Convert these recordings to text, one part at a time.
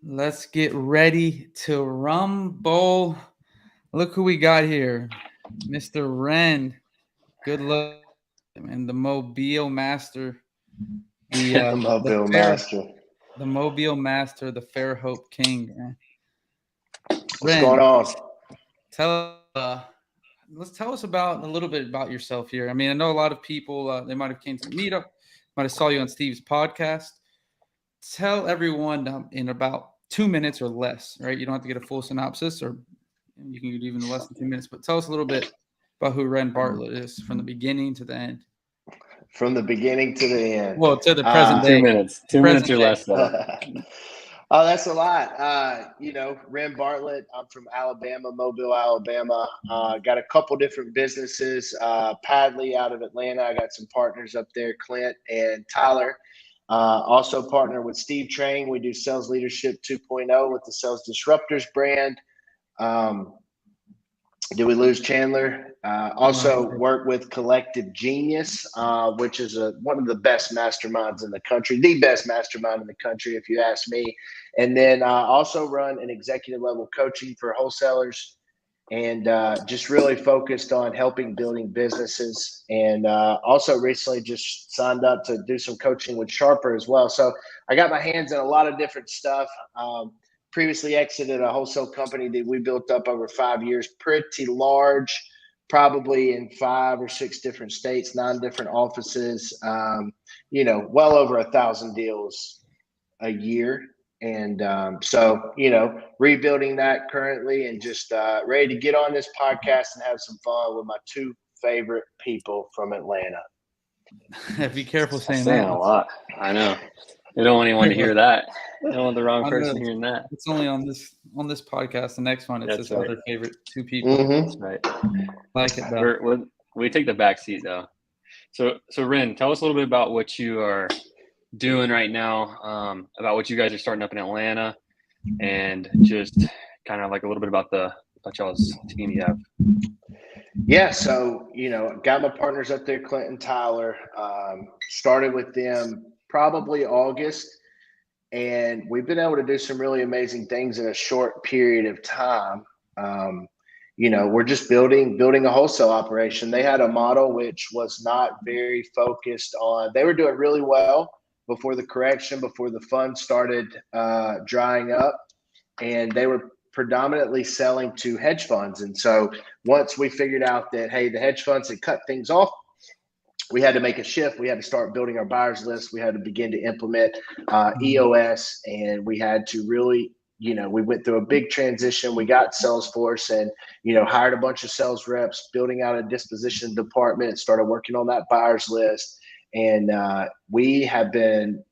Let's get ready to rumble. Look who we got here, Mr. Rhen. Good luck, and the Mobile Master, The the Mobile fair, Master. the Mobile Master, the Fair Hope King. Man. What's going Rhen, on? tell let's tell us about a little bit about yourself here. I mean, I know a lot of people they might have came to the meetup, might have saw you on Steve's podcast. Tell everyone in about 2 minutes or less, right? You don't have to get a full synopsis, or you can get even less than 2 minutes. But tell us a little bit about who Rhen Bartlett is from the beginning to the end. From the beginning to the end. Well, to the present Uh, day. 2 minutes. 2 minutes or less, though. oh, that's a lot. Rhen Bartlett. I'm from Alabama, Mobile, Alabama. Got a couple different businesses. Padley out of Atlanta. I got some partners up there, Clint and Tyler. Also partner with Steve Train. We do Sales Leadership 2.0 with the Sales Disruptors brand. Did we lose Chandler? Also work with Collective Genius, which is one of the best masterminds in the country, the best mastermind in the country, if you ask me. And then also run an executive level coaching for wholesalers, and just really focused on helping building businesses. And also recently just signed up to do some coaching with Sharper as well. So I got my hands in a lot of different stuff. Previously exited a wholesale company that we built up over 5 years, pretty large, probably in 5 or 6 different states, 9 different offices, well over 1,000 deals a year. And rebuilding that currently, and just ready to get on this podcast and have some fun with my 2 favorite people from Atlanta. Be careful saying Saying that. a lot. I know. You don't want anyone to hear that. You don't want the wrong person hearing that. It's only on this podcast. The next one, it's That's his right. other favorite 2 people. Mm-hmm. That's right. Like it though. We take the back seat though. So Rhen, tell us a little bit about what you are doing right now, about what you guys are starting up in Atlanta, and just kind of like a little bit about y'all's team you have. Yeah, so got my partners up there, Clint and Tyler. Started with them probably August, and we've been able to do some really amazing things in a short period of time. We're just building a wholesale operation. They had a model which was not very focused on. They were doing really well before the correction, before the funds started drying up, and they were predominantly selling to hedge funds. And so once we figured out that, hey, the hedge funds had cut things off, we had to make a shift. We had to start building our buyers list. We had to begin to implement EOS, and we had to really, we went through a big transition. We got Salesforce and, hired a bunch of sales reps, building out a disposition department, started working on that buyers list. And we have been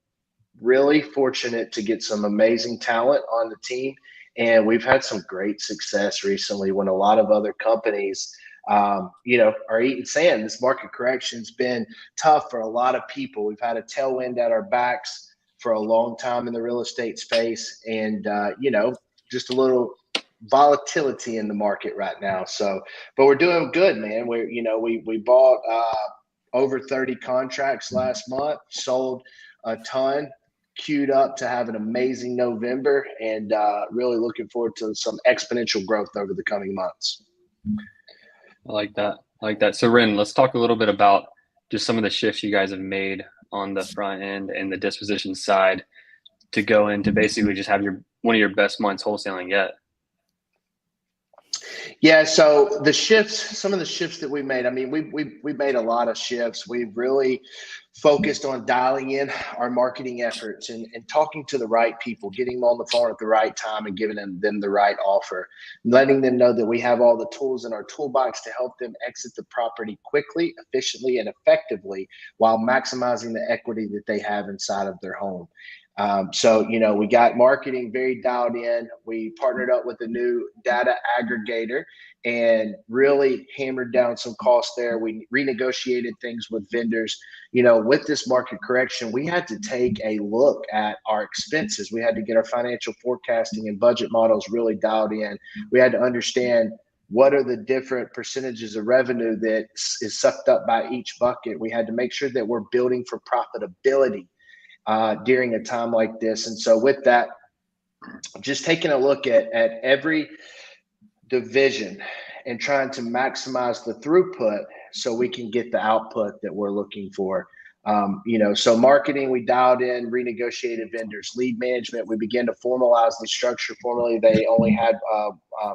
really fortunate to get some amazing talent on the team. And we've had some great success recently when a lot of other companies are eating sand. This market correction's been tough for a lot of people. We've had a tailwind at our backs for a long time in the real estate space, and just a little volatility in the market right now. So, but we're doing good, man. We bought over 30 contracts last month, sold a ton, queued up to have an amazing November, and really looking forward to some exponential growth over the coming months. I like that. So Rhen, let's talk a little bit about just some of the shifts you guys have made on the front end and the disposition side to go into basically just have one of your best months wholesaling yet. Yeah, so some of the shifts that we made, I mean, we made a lot of shifts. We've really focused on dialing in our marketing efforts and talking to the right people, getting them on the phone at the right time and giving them the right offer, letting them know that we have all the tools in our toolbox to help them exit the property quickly, efficiently, and effectively while maximizing the equity that they have inside of their home. We got marketing very dialed in. We partnered up with a new data aggregator and really hammered down some costs there. We renegotiated things with vendors. With this market correction, we had to take a look at our expenses. We had to get our financial forecasting and budget models really dialed in. We had to understand what are the different percentages of revenue that is sucked up by each bucket. We had to make sure that we're building for profitability during a time like this. And so with that, just taking a look at every division and trying to maximize the throughput so we can get the output that we're looking for. So marketing, we dialed in, renegotiated vendors. Lead management, we began to formalize the structure. Formerly, they only had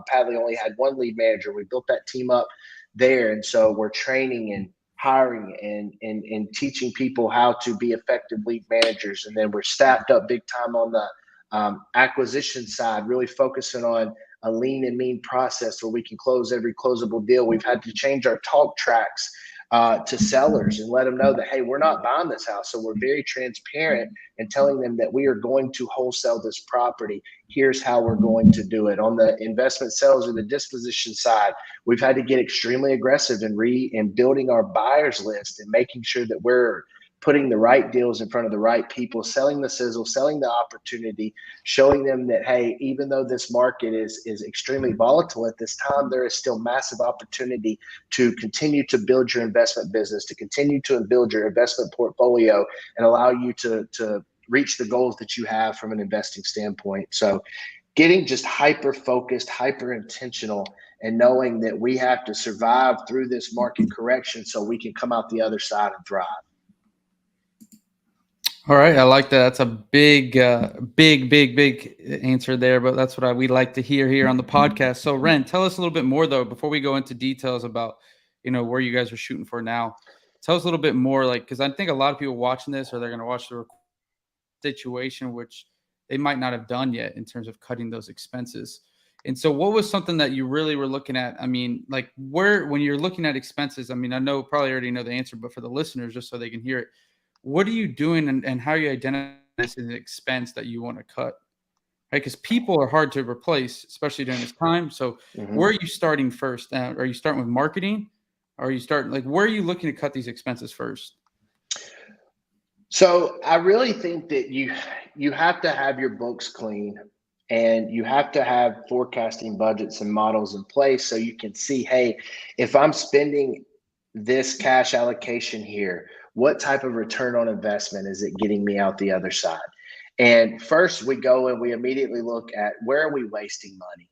Padley only had one lead manager. We built that team up there, and so we're training and hiring and teaching people how to be effective lead managers. And then we're staffed up big time on the acquisition side, really focusing on a lean and mean process where we can close every closable deal. We've had to change our talk tracks to sellers and let them know that, hey, we're not buying this house. So we're very transparent and telling them that we are going to wholesale this property. Here's how we're going to do it. On the investment sales or the disposition side, we've had to get extremely aggressive in building our buyers list and making sure that we're putting the right deals in front of the right people, selling the sizzle, selling the opportunity, showing them that, hey, even though this market is extremely volatile at this time, there is still massive opportunity to continue to build your investment business, to continue to build your investment portfolio and allow you to reach the goals that you have from an investing standpoint. So getting just hyper focused, hyper intentional, and knowing that we have to survive through this market correction so we can come out the other side and thrive. All right, I like that. That's a big answer there, but that's what we like to hear here on the podcast. So, Rhen, tell us a little bit more though before we go into details about where you guys are shooting for now. Tell us a little bit more, because I think a lot of people watching this, or they're going to watch the situation, which they might not have done yet in terms of cutting those expenses. And so, what was something that you really were looking at? I mean, when you're looking at expenses, I mean, I know probably already know the answer, but for the listeners, just so they can hear it. What are you doing and how are you identifying this as an expense that you want to cut? Right? Because people are hard to replace, especially during this time. So where are you starting first? Are you starting with marketing? Or are you starting, where are you looking to cut these expenses first? So I really think that you have to have your books clean and you have to have forecasting budgets and models in place so you can see, hey, if I'm spending this cash allocation here, what type of return on investment is it getting me out the other side? And first we go and we immediately look at where are we wasting money?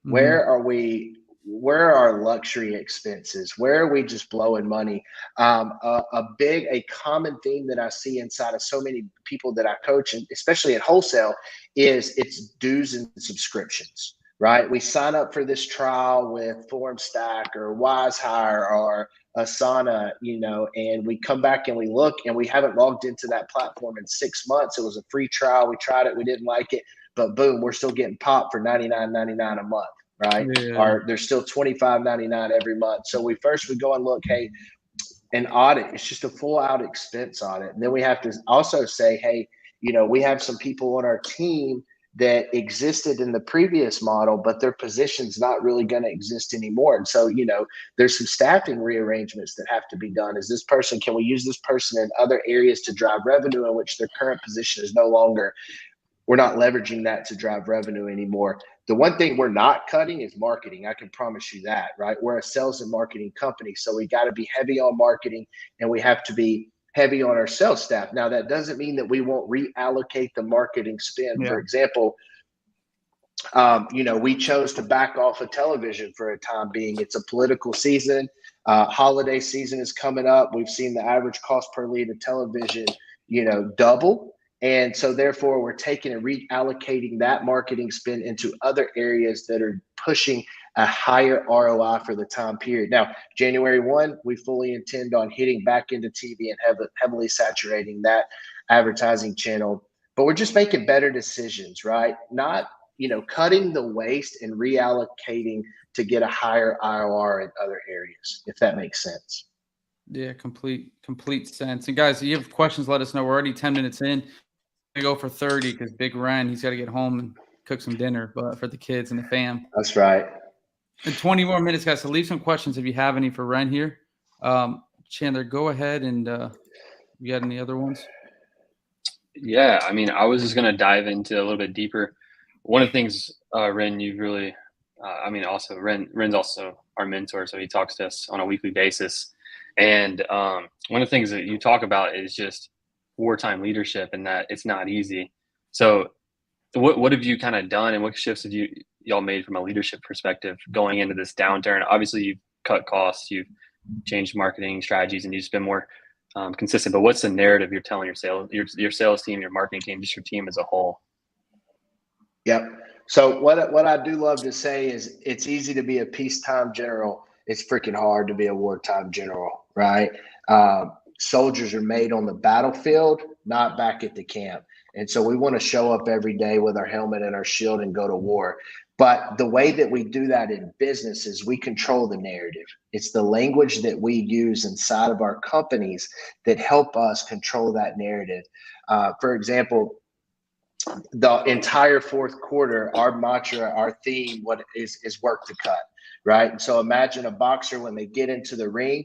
Mm-hmm. Where are our luxury expenses? Where are we just blowing money? A common theme that I see inside of so many people that I coach, and especially at wholesale, is it's dues and subscriptions, right? We sign up for this trial with FormStack or WiseHire or Asana, and we come back and we look and we haven't logged into that platform in 6 months. It was a free trial. We tried it. We didn't like it, but boom, we're still getting popped for $99.99 a month. Right? Yeah. Or there's still $25.99 every month. So we go and look, hey, an audit, it's just a full out expense audit. And then we have to also say, hey, we have some people on our team that existed in the previous model, but their position's not really going to exist anymore. And so, there's some staffing rearrangements that have to be done. Can we use this person in other areas to drive revenue in which their current position is no longer, we're not leveraging that to drive revenue anymore. The one thing we're not cutting is marketing. I can promise you that, right? We're a sales and marketing company. So we got to be heavy on marketing and we have to be heavy on our sales staff. Now, that doesn't mean that we won't reallocate the marketing spend. Yeah. For example, we chose to back off of television for a time being. It's a political season. Holiday season is coming up. We've seen the average cost per lead of television, double. And so therefore we're taking and reallocating that marketing spend into other areas that are pushing a higher ROI for the time period. Now, January 1, we fully intend on hitting back into TV and heavily saturating that advertising channel, but we're just making better decisions, right? Not, cutting the waste and reallocating to get a higher IRR in other areas, if that makes sense. Yeah, complete sense. And guys, if you have questions, let us know. We're already 10 minutes in. To go for 30 because Big Rhen, he's got to get home and cook some dinner for the kids and the fam. That's right. And 20 more minutes, guys. So leave some questions if you have any for Rhen here. Chandler, go ahead and you got any other ones? Yeah, I mean, I was just gonna dive into a little bit deeper. One of the things, Rhen, you really, also Rhen's also our mentor, so he talks to us on a weekly basis. And one of the things that you talk about is just wartime leadership and that it's not easy. So what have you kind of done, and what shifts have y'all made from a leadership perspective going into this downturn? Obviously, you've cut costs, you've changed marketing strategies, and you've been more consistent. But what's the narrative you're telling your sales team, your marketing team, just your team as a whole? Yep. So what I do love to say is it's easy to be a peacetime general. It's freaking hard to be a wartime general, right? Soldiers are made on the battlefield, not back at the camp. And so we want to show up every day with our helmet and our shield and go to war. But the way that we do that in business is we control the narrative. It's the language that we use inside of our companies that help us control that narrative. For example, the entire fourth quarter, our mantra, our theme, what is work to cut, right? And so imagine a boxer when they get into the ring,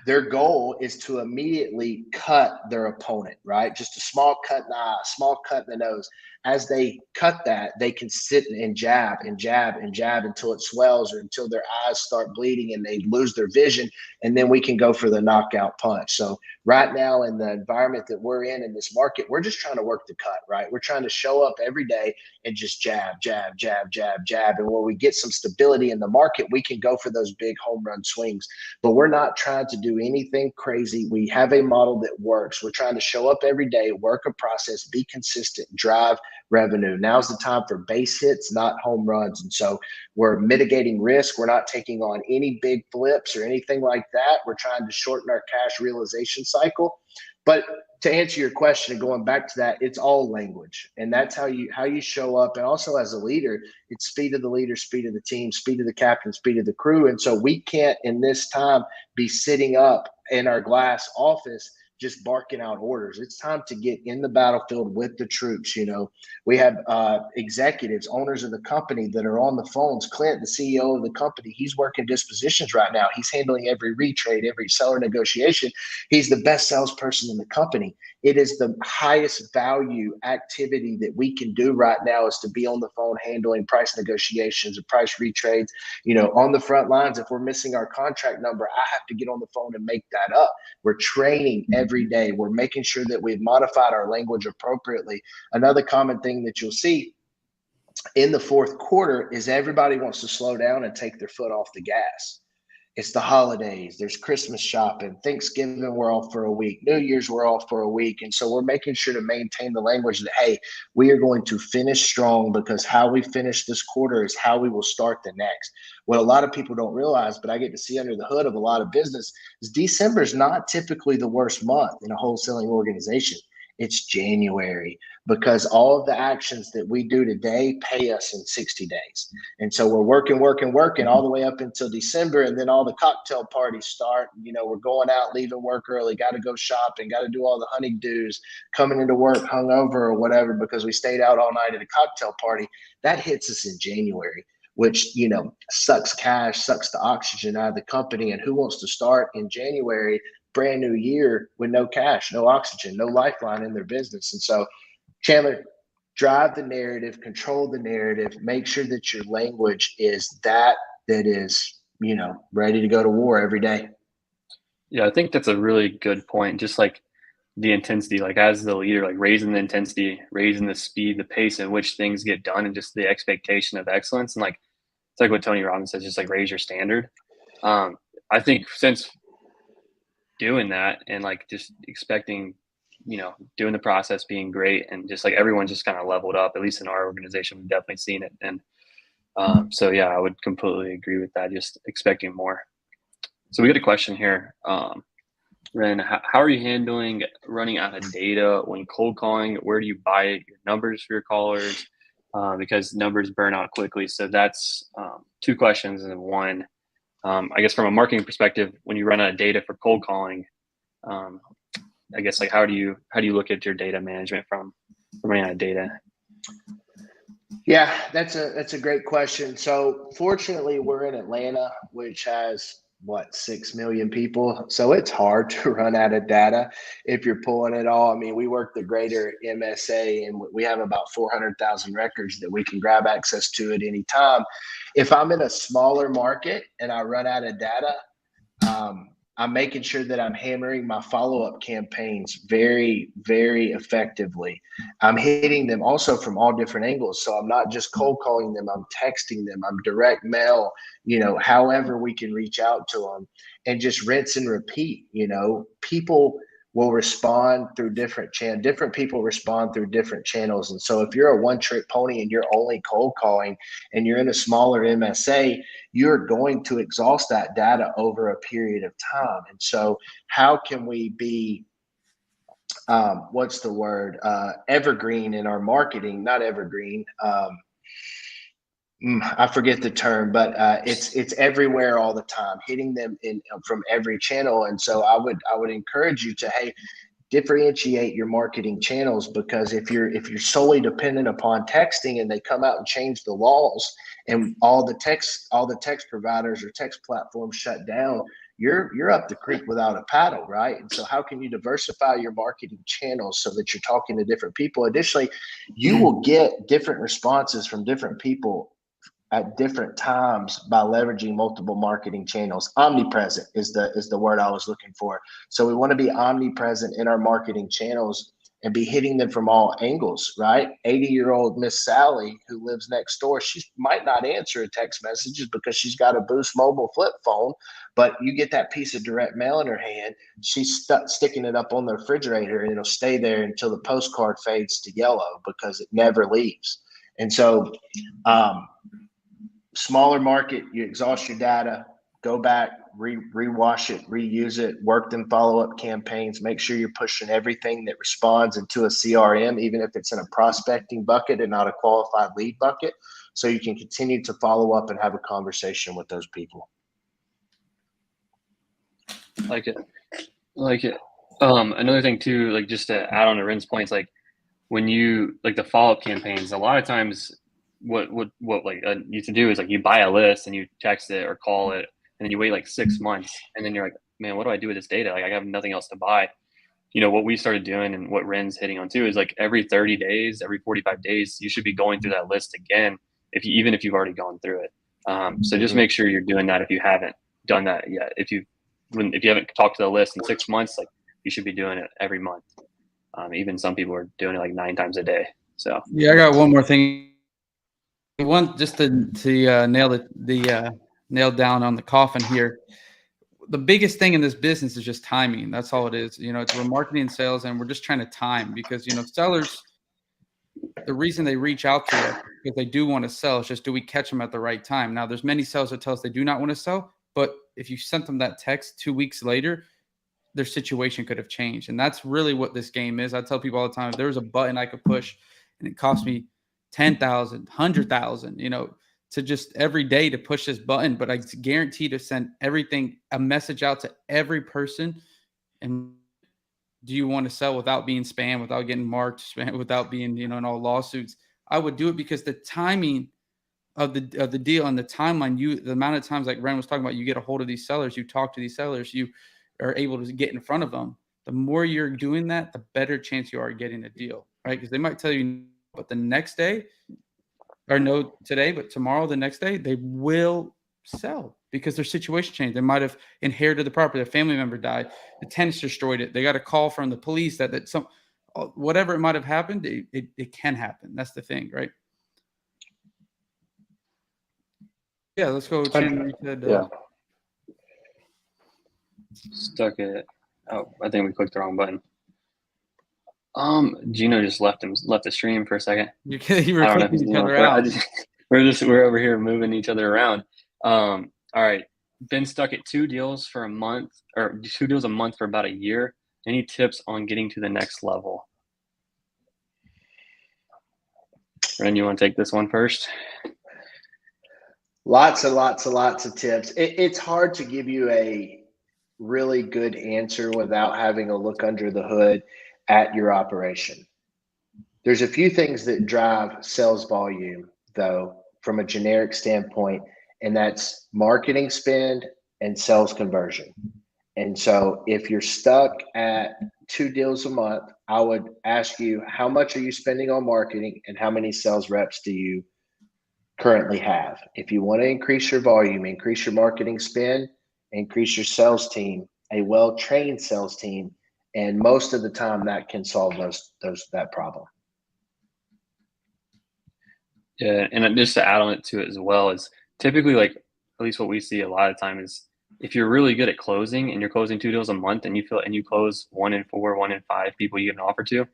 their goal is to immediately cut their opponent, right? Just a small cut in the eye, small cut in the nose. As they cut that, they can sit and jab and jab and jab until it swells or until their eyes start bleeding and they lose their vision. And then we can go for the knockout punch. So right now in the environment that we're in this market, we're just trying to work the cut, right? We're trying to show up every day and just jab, jab, jab, jab, jab. And when we get some stability in the market, we can go for those big home run swings. But we're not trying to do anything crazy. We have a model that works. We're trying to show up every day, work a process, be consistent, drive revenue. Now's the time for base hits, not home runs. And so we're mitigating risk. We're not taking on any big flips or anything like that. We're trying to shorten our cash realization cycle. But to answer your question and going back to that, it's all language. And that's how you show up. And also as a leader, it's speed of the leader, speed of the team, speed of the captain, speed of the crew. And so we can't in this time be sitting up in our glass office just barking out orders. It's time to get in the battlefield with the troops. You know, we have executives, owners of the company that are on the phones. Clint, the CEO of the company, he's working dispositions right now. He's handling every retrade, every seller negotiation. He's the best salesperson in the company. It is the highest value activity that we can do right now is to be on the phone handling price negotiations and price retrades. You know, on the front lines, if we're missing our contract number, I have to get on the phone and make that up. We're training every day. We're making sure that we've modified our language appropriately. Another common thing that you'll see in the fourth quarter is everybody wants to slow down and take their foot off the gas. It's the holidays. There's Christmas shopping. Thanksgiving, we're off for a week. New Year's, we're off for a week. And so we're making sure to maintain the language that, hey, we are going to finish strong because how we finish this quarter is how we will start the next. What a lot of people don't realize, but I get to see under the hood of a lot of business, is December is not typically the worst month in a wholesaling organization. It's January because all of the actions that we do today pay us in 60 days. And so we're working all the way up until December. And then all the cocktail parties start. You know, we're going out, leaving work early, got to go shopping, got to do all the honeydews, coming into work hungover or whatever because we stayed out all night at a cocktail party. That hits us in January, which, you know, sucks cash, sucks the oxygen out of the company. And who wants to start in January, brand new year, with no cash, no oxygen, no lifeline in their business? And so, Chandler, drive the narrative, control the narrative, make sure that your language is that is, you know, ready to go to war every day. Yeah, I think that's a really good point. Just like the intensity, like as the leader, like raising the intensity, raising the speed, the pace in which things get done, and just the expectation of excellence. And like, it's like what Tony Robbins says, just like raise your standard. I think since doing that and like just expecting, you know, doing the process, being great, and just like everyone just kind of leveled up, at least in our organization, we've definitely seen it. And so, yeah, I would completely agree with that. Just expecting more. So we got a question here. Rhen, how are you handling running out of data when cold calling? Where do you buy your numbers for your callers? Because numbers burn out quickly. So that's two questions in one. I guess from a marketing perspective, when you run out of data for cold calling, I guess like how do you look at your data management from running out of data? Yeah, that's a great question. So fortunately, we're in Atlanta, which has 6 million people. So it's hard to run out of data if you're pulling it all. I mean, we work the greater MSA and we have about 400,000 records that we can grab access to at any time. If I'm in a smaller market and I run out of data, I'm making sure that I'm hammering my follow-up campaigns very, very effectively. I'm hitting them also from all different angles. So I'm not just cold calling them, I'm texting them, I'm direct mail, however we can reach out to them, and just rinse and repeat. People will respond through different channels. Different people respond through different channels. And so if you're a one-trick pony and you're only cold calling and you're in a smaller MSA, you're going to exhaust that data over a period of time. And so how can we be evergreen in our marketing? Not evergreen. I forget the term, but it's everywhere all the time, hitting them from every channel. And so I would encourage you to, hey, differentiate your marketing channels, because if you're solely dependent upon texting and they come out and change the laws and all the text providers or text platforms shut down, you're up the creek without a paddle, right? And so how can you diversify your marketing channels so that you're talking to different people? Additionally, you will get different responses from different people at different times by leveraging multiple marketing channels. Omnipresent is the word I was looking for. So we want to be omnipresent in our marketing channels and be hitting them from all angles, right? 80-year-old Miss Sally who lives next door, she might not answer a text messages because she's got a Boost Mobile flip phone, but you get that piece of direct mail in her hand, she's sticking it up on the refrigerator and it'll stay there until the postcard fades to yellow because it never leaves. And so, smaller market, you exhaust your data, go back, rewash it, reuse it, work them follow-up campaigns, make sure you're pushing everything that responds into a CRM, even if it's in a prospecting bucket and not a qualified lead bucket, so you can continue to follow up and have a conversation with those people. Like it. Another thing too, like just to add on to Rhen's points, like when you like the follow-up campaigns, a lot of times what you to do is like you buy a list and you text it or call it, and then you wait like 6 months, and then you're like, man, what do I do with this data? Like I have nothing else to buy. What we started doing and what Rhen's hitting on too is like every 30 days, every 45 days, you should be going through that list again, even if you've already gone through it. So just make sure you're doing that if you haven't done that yet. If you haven't talked to the list in 6 months, like you should be doing it every month. Even some people are doing it like 9 times a day. So yeah, I got one more thing. One just to nail down on the coffin here. The biggest thing in this business is just timing. That's all it is. We're marketing and sales, and we're just trying to time, because sellers, the reason they reach out to us because they do want to sell. It's just, do we catch them at the right time? Now, there's many sellers that tell us they do not want to sell, but if you sent them that text 2 weeks later, their situation could have changed. And that's really what this game is. I tell people all the time, if there was a button I could push and it cost me 10,000, 100,000, to just every day to push this button, but I guarantee to send a message out to every person. And do you want to sell without being spam, without getting marked spam, without being, in all lawsuits? I would do it because the timing of the deal and the timeline, the amount of times, like Rhen was talking about, you get a hold of these sellers, you talk to these sellers, you are able to get in front of them. The more you're doing that, the better chance you are getting a deal, right? Because they might tell you, but the next day, or no today, but tomorrow, the next day, they will sell because their situation changed. They might have inherited the property. Their family member died. The tenants destroyed it. They got a call from the police that whatever it might have happened, it can happen. That's the thing, right? Yeah, let's go. Chandler, yeah. Stuck it. Oh, I think we clicked the wrong button. Gino just left the stream for a second. You were clicking each other out. We're over here moving each other around. All right. Been stuck at 2 deals for a month, or 2 deals a month for about a year. Any tips on getting to the next level? Rhen, you want to take this one first? Lots of tips. It's hard to give you a really good answer without having a look under the hood at your operation. There's a few things that drive sales volume, though, from a generic standpoint, and that's marketing spend and sales conversion. And so if you're stuck at 2 deals a month, I would ask you, how much are you spending on marketing and how many sales reps do you currently have? If you want to increase your volume, increase your marketing spend, increase your sales team, a well-trained sales team, and most of the time that can solve that problem. Yeah, and just to add on it to it as well is typically, like, at least what we see a lot of time is if you're really good at closing and you're closing 2 deals a month and you close 1 in 4, 1 in 5 people you give an offer to,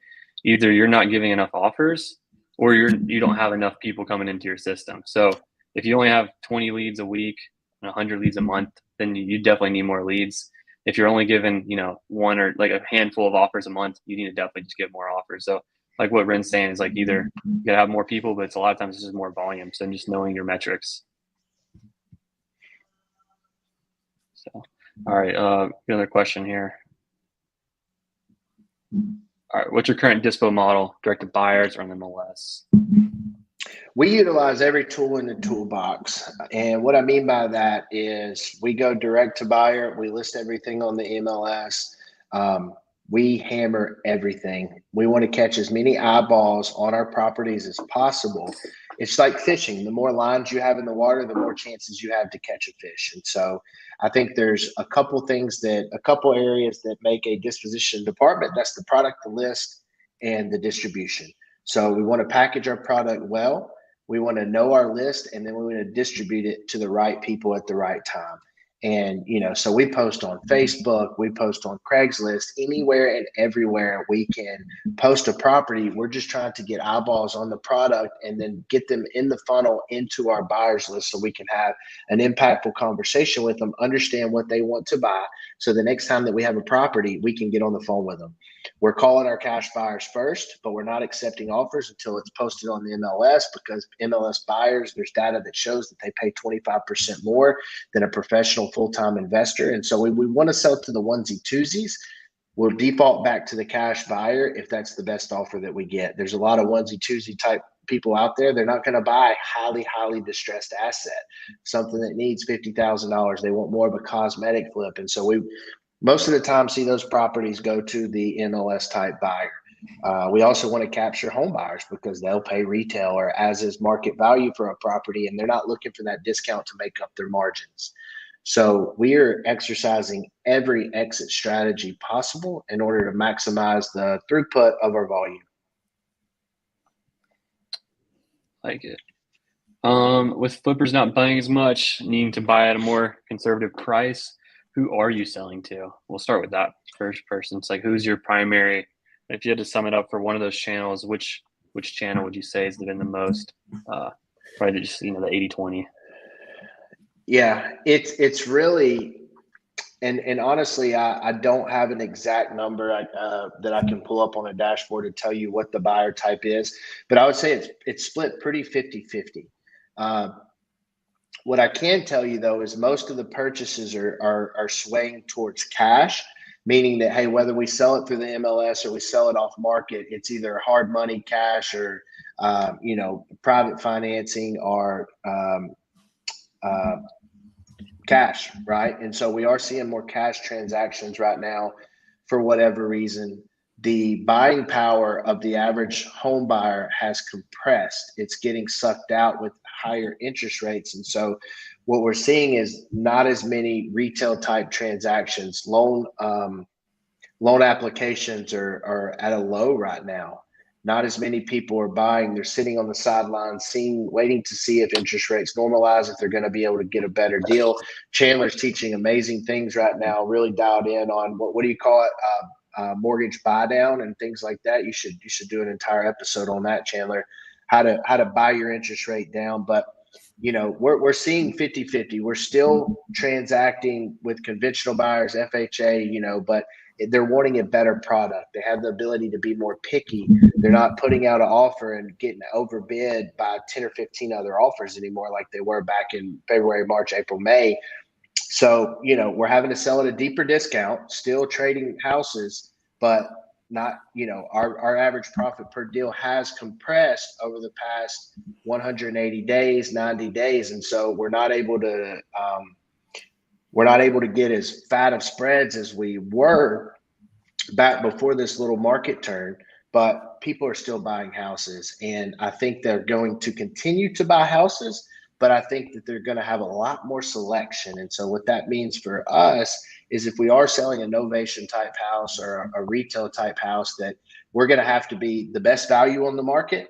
either you're not giving enough offers or you don't have enough people coming into your system. So if you only have 20 leads a week and 100 leads a month, then you definitely need more leads. If you're only given, one or like a handful of offers a month, you need to definitely just give more offers. So like what Rhen's saying is, like, either you gotta have more people, but it's a lot of times it's just more volume. So just knowing your metrics. So, all right, another question here. All right, what's your current dispo model, direct to buyers or on the MLS? We utilize every tool in the toolbox. And what I mean by that is we go direct to buyer. We list everything on the MLS. We hammer everything. We want to catch as many eyeballs on our properties as possible. It's like fishing. The more lines you have in the water, the more chances you have to catch a fish. And so I think there's a couple areas that make a disposition department. That's the product, the list, and the distribution. So we want to package our product well. We want to know our list, and then we want to distribute it to the right people at the right time. And, so we post on Facebook, we post on Craigslist, anywhere and everywhere we can post a property. We're just trying to get eyeballs on the product and then get them in the funnel into our buyers list so we can have an impactful conversation with them, understand what they want to buy. So the next time that we have a property, we can get on the phone with them. We're calling our cash buyers first, but we're not accepting offers until it's posted on the MLS, because MLS buyers, there's data that shows that they pay 25% more than a professional full-time investor. And so we want to sell to the onesie twosies. We'll default back to the cash buyer if that's the best offer that we get. There's a lot of onesie twosie type people out there. They're not going to buy highly distressed asset, something that needs $50,000. They want more of a cosmetic flip. And so we most of the time see those properties go to the MLS type buyer. We also want to capture home buyers because they'll pay retail or as is market value for a property, and they're not looking for that discount to make up their margins. So we are exercising every exit strategy possible in order to maximize the throughput of our volume. Like it. With flippers not buying as much, needing to buy at a more conservative price, who are you selling to? We'll start with that first person. It's like, who's your primary? If you had to sum it up for one of those channels, which channel would you say has been the most? Probably just the 80-20. Yeah, it's really, and honestly, I don't have an exact number that I can pull up on a dashboard to tell you what the buyer type is, but I would say it's split pretty 50-50. What I can tell you though is most of the purchases are swaying towards cash, meaning that, hey, whether we sell it through the MLS or we sell it off market, it's either hard money cash or private financing or cash, right? And so we are seeing more cash transactions right now for whatever reason. The buying power of the average home buyer has compressed. It's getting sucked out with higher interest rates. And so what we're seeing is not as many retail type transactions. Loan applications are at a low right now. Not as many people are buying. They're sitting on the sidelines, waiting to see if interest rates normalize, if they're going to be able to get a better deal. Chandler's teaching amazing things right now, really dialed in on what do you call it? Mortgage buy down and things like that. You should do an entire episode on that, Chandler, how to buy your interest rate down. But we're seeing 50-50. We're still transacting with conventional buyers, FHA, but they're wanting a better product. They have the ability to be more picky. They're not putting out an offer and getting overbid by 10 or 15 other offers anymore like they were back in February, March, April, May. So, we're having to sell at a deeper discount, still trading houses, but not, our average profit per deal has compressed over the past 180 days, 90 days. And so we're not able to get as fat of spreads as we were back before this little market turn, but people are still buying houses. And I think they're going to continue to buy houses, but I think that they're going to have a lot more selection. And so what that means for us is if we are selling a novation type house or a retail type house, that we're going to have to be the best value on the market,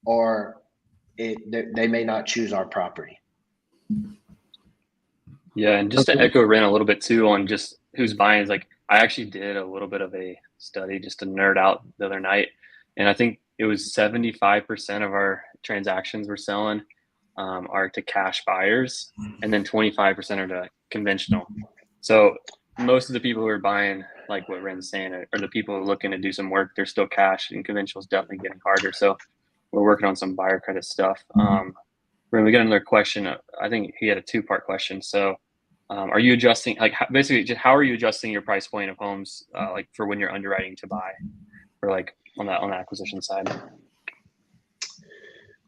or they may not choose our property. Yeah, and just to echo Rhen a little bit too on just who's buying is like, I actually did a little bit of a study just to nerd out the other night, and I think it was 75% of our transactions we're selling are to cash buyers, and then 25% are to conventional. So most of the people who are buying, like what Rhen's saying, are the people who are looking to do some work. They're still cash, and conventional is definitely getting harder. So we're working on some buyer credit stuff. Rhen, we got another question. I think he had a two-part question. So are you adjusting, like basically just how are you adjusting your price point of homes like for when you're underwriting to buy, or like on the acquisition side?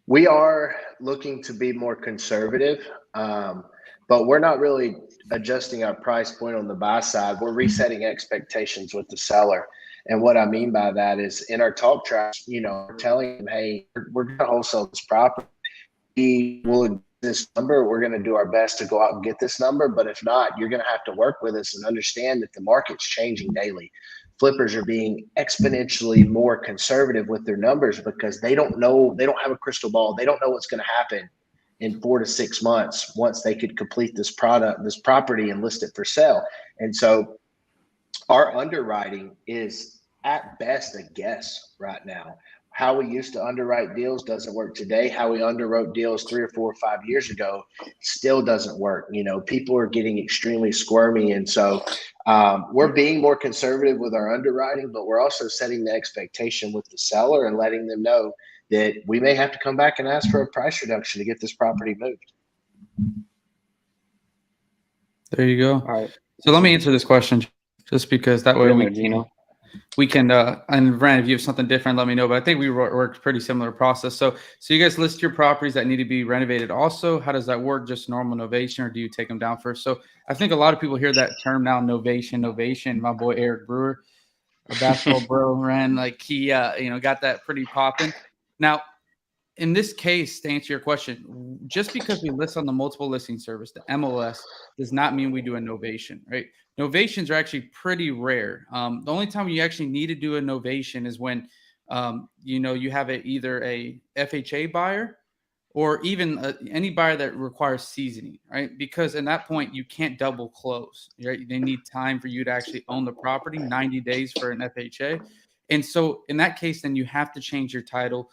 We are looking to be more conservative, but we're not really adjusting our price point on the buy side. We're resetting expectations with the seller. And what I mean by that is in our talk tracks, we're telling them, hey, we're going to wholesale this property. We will this number. We're going to do our best to go out and get this number. But if not, you're going to have to work with us and understand that the market's changing daily. Flippers are being exponentially more conservative with their numbers because they don't know, they don't have a crystal ball. They don't know what's going to happen in 4 to 6 months once they could complete this property and list it for sale. And so our underwriting is at best a guess right now. How we used to underwrite deals doesn't work today. How we underwrote deals 3 or 4 or 5 years ago still doesn't work. People are getting extremely squirmy. And so we're being more conservative with our underwriting, but we're also setting the expectation with the seller and letting them know that we may have to come back and ask for a price reduction to get this property moved. There you go. All right. So let me answer this question just because that way we can and Rhen, if you have something different, let me know. But I think we worked pretty similar process. So you guys list your properties that need to be renovated also. How does that work? Just normal novation, or do you take them down first? So I think a lot of people hear that term now, novation. My boy Eric Brewer, a basketball bro, Rhen, like he got that pretty popping. Now, in this case, to answer your question, just because we list on the multiple listing service, the MLS, does not mean we do a novation, right? Novations are actually pretty rare. The only time you actually need to do a novation is when, you have either a FHA buyer or even any buyer that requires seasoning, right? Because in that point, you can't double close, right? They need time for you to actually own the property, 90 days for an FHA. And so in that case, then you have to change your title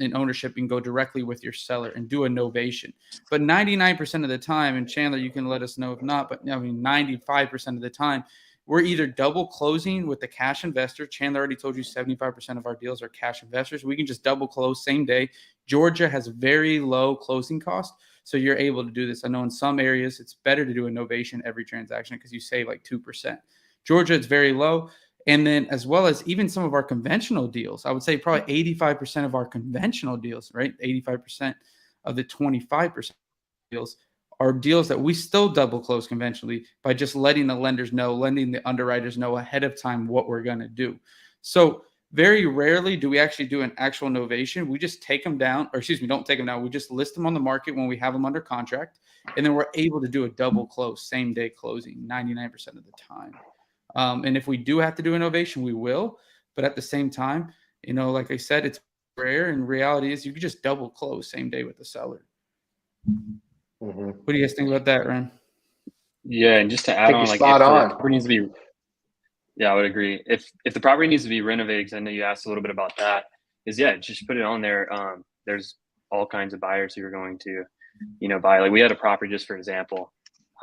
in ownership and go directly with your seller and do a novation. But 99% of the time, and Chandler, you can let us know if not, but 95% of the time, we're either double closing with the cash investor. Chandler already told you 75% of our deals are cash investors. We can just double close same day. Georgia has very low closing cost, so you're able to do this. I know in some areas it's better to do a novation every transaction because you save like 2%. Georgia, it's very low. And then as well as even some of our conventional deals, I would say probably 85% of our conventional deals, right? 85% of the 25% deals are deals that we still double close conventionally by just letting the lenders know, letting the underwriters know ahead of time what we're going to do. So very rarely do we actually do an actual novation. We just take them down, or excuse me, don't take them down. We just list them on the market when we have them under contract. And then we're able to do a double close, same day closing 99% of the time. And if we do have to do innovation, we will. But at the same time, like I said, it's rare. And reality is you can just double close same day with the seller. Mm-hmm. What do you guys think about that, Rhen? Yeah, and just to add on, like if the property needs to be, I would agree. If the property needs to be renovated, because I know you asked a little bit about that, just put it on there. There's all kinds of buyers who are going to, buy. Like we had a property, just for example,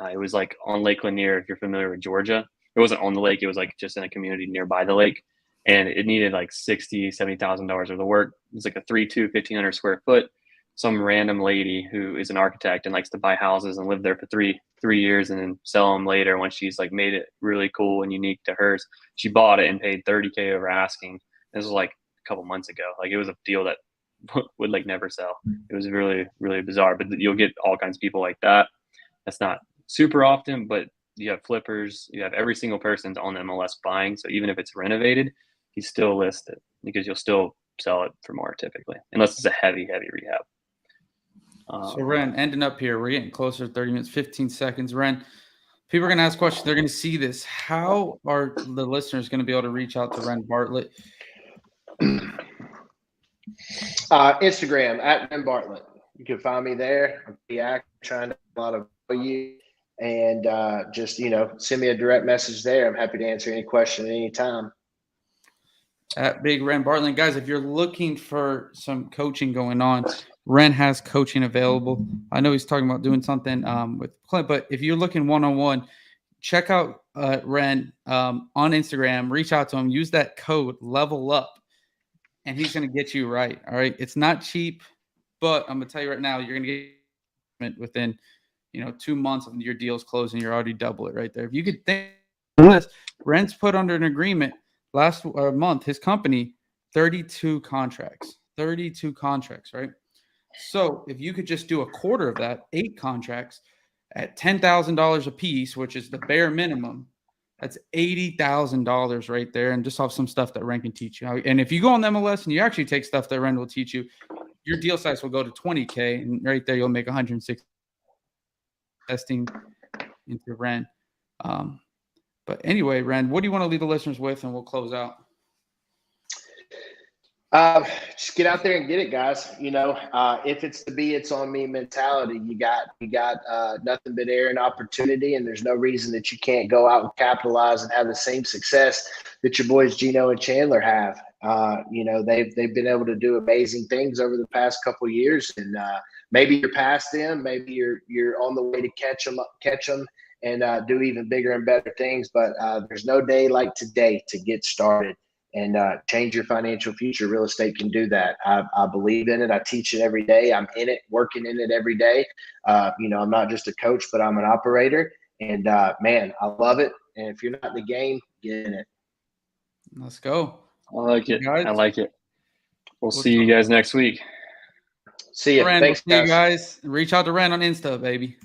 it was like on Lake Lanier, if you're familiar with Georgia. It wasn't on the lake. It was like just in a community nearby the lake. And it needed like $70,000 worth of work. It was like a 3-2, 1,500 square foot. Some random lady who is an architect and likes to buy houses and live there for three years and then sell them later once she's like made it really cool and unique to hers. She bought it and paid $30K over asking. This was like a couple months ago. Like it was a deal that would like never sell. It was really, really bizarre. But you'll get all kinds of people like that. That's not super often, but you have flippers, you have every single person's on the MLS buying. So even if it's renovated, you still list it because you'll still sell it for more typically, unless it's a heavy rehab. So Rhen, ending up here, we're getting closer to 30 minutes, 15 seconds. Rhen, people are going to ask questions. They're going to see this. How are the listeners going to be able to reach out to Rhen Bartlett? Instagram at Rhen Bartlett. You can find me there. I'm pretty active, trying to a lot of you, and just send me a direct message there. I'm happy to answer any question at any time. At Big Rhen Bartlett, guys, if you're looking for some coaching going on, Rhen has coaching available. I know he's talking about doing something with Clint, but if you're looking one-on-one, check out Rhen on Instagram. Reach out to him. Use that code Level Up, and he's going to get you right. All right, it's not cheap, but I'm going to tell you right now, you're going to get within 2 months of your deals closing. You're already double it right there. If you could think this, Rhen's put under an agreement last month. His company 32 contracts, right? So if you could just do a quarter of that, 8 contracts at $10,000 a piece, which is the bare minimum, that's $80,000 right there. And just off some stuff that Rhen can teach you. And if you go on MLS and you actually take stuff that Rhen will teach you, your deal size will go to 20K, and right there you'll make 160 testing into Rhen. But anyway, Rhen, what do you want to leave the listeners with, and we'll close out? Just get out there and get it, guys. If it's to be, it's on me mentality. You got nothing but air and opportunity, and there's no reason that you can't go out and capitalize and have the same success that your boys Gino and Chandler have. They've been able to do amazing things over the past couple of years, and maybe you're past them, maybe you're on the way to catch them and do even bigger and better things. But there's no day like today to get started and change your financial future. Real estate can do that. I believe in it. I teach it every day. I'm in it, working in it every day. I'm not just a coach, but I'm an operator. And man, I love it. And if you're not in the game, get in it. Let's go. I like it. Guys. I like it. We'll see you guys next week. See you. Rhen, Thanks, we'll see you guys. Reach out to Rhen on Insta, baby.